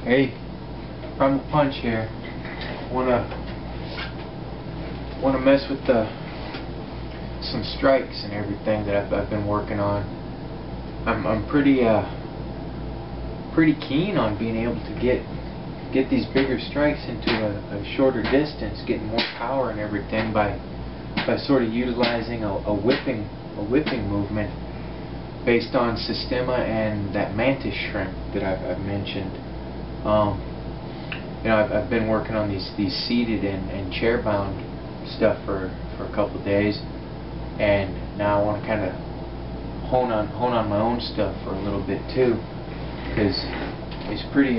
Hey, Primal Punch here. Wanna mess with some strikes and everything that I've been working on. I'm pretty keen on being able to get these bigger strikes into a shorter distance, getting more power and everything by sort of utilizing a whipping movement based on Systema and that Mantis Shrimp that I've mentioned. You know, I've been working on these seated and chair bound stuff for a couple of days, and now I want to kind of hone on my own stuff for a little bit too, because it's pretty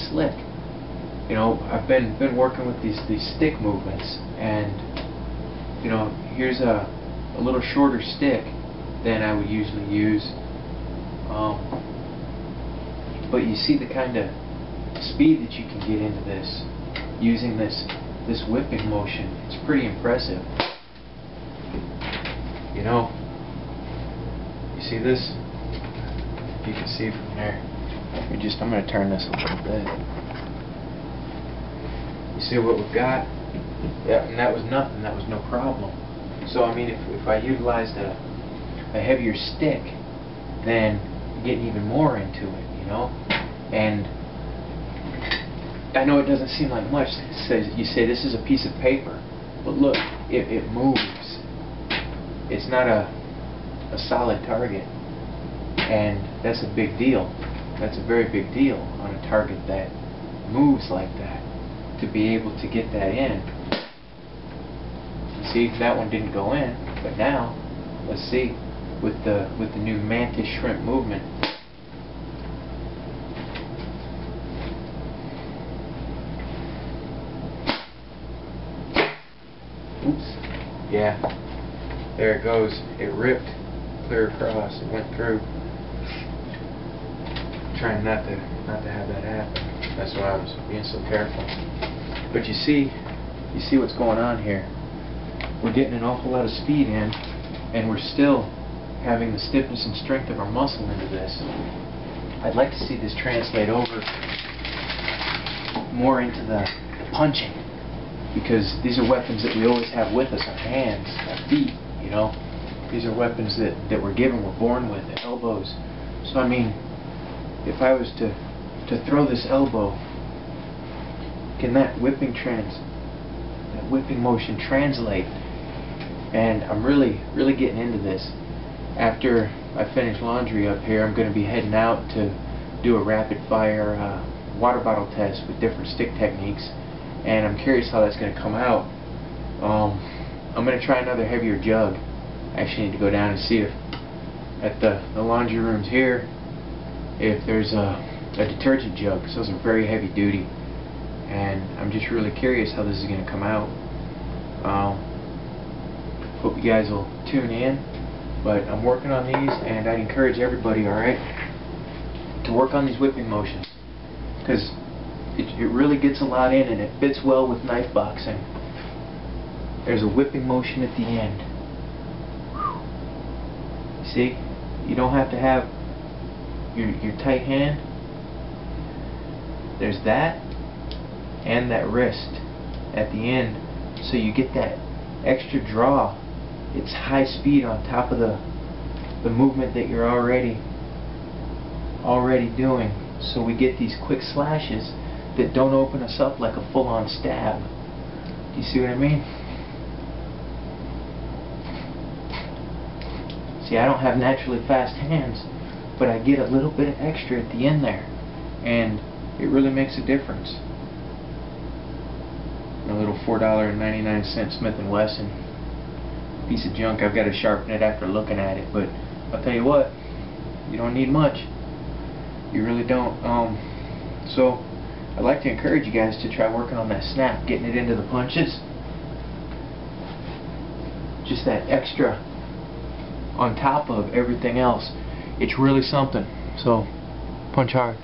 slick. You know, I've been working with these stick movements, and you know, here's a little shorter stick than I would usually use, but you see the kind of speed that you can get into this using this whipping motion. It's pretty impressive. You know, you see this? You can see from there. I'm going to turn this a little bit. You see what we've got? Yeah, and that was nothing. That was no problem. So I mean, if I utilized a heavier stick, then getting even more into it, you know. And I know it doesn't seem like much. You say this is a piece of paper, but look, it moves. It's not a solid target, and that's a big deal. That's a very big deal on a target that moves like that, to be able to get that in. You see, that one didn't go in, but now let's see with the new Mantis Shrimp movement. Oops. Yeah. There it goes. It ripped clear across. It went through. Trying not to have that happen. That's why I was being so careful. But you see what's going on here. We're getting an awful lot of speed in, and we're still having the stiffness and strength of our muscle into this. I'd like to see this translate over more into the punching, because these are weapons that we always have with us, our hands, our feet, you know. These are weapons that we're given, we're born with, the elbows. So I mean, if I was to throw this elbow, can that whipping motion translate? And I'm really getting into this. After I finish laundry up here, I'm going to be heading out to do a rapid fire water bottle test with different stick techniques, and I'm curious how that's going to come out. I'm going to try another heavier jug. I actually need to go down and see if at the laundry rooms here if there's a detergent jug, because those are very heavy duty, and I'm just really curious how this is going to come out. Hope you guys will tune in, but I'm working on these, and I'd encourage everybody, alright, to work on these whipping motions, because it really gets a lot in, and it fits well with knife boxing. There's a whipping motion at the end. See, you don't have to have your tight hand. There's that, and that wrist at the end, so you get that extra draw. It's high speed on top of the movement that you're already doing, so we get these quick slashes that don't open us up like a full-on stab. Do you see what I mean? See, I don't have naturally fast hands, but I get a little bit of extra at the end there, and it really makes a difference. A little $4.99 Smith & Wesson piece of junk. I've got to sharpen it after looking at it, but I'll tell you what, you don't need much. You really don't. So I'd like to encourage you guys to try working on that snap, getting it into the punches. Just that extra on top of everything else. It's really something. So punch hard.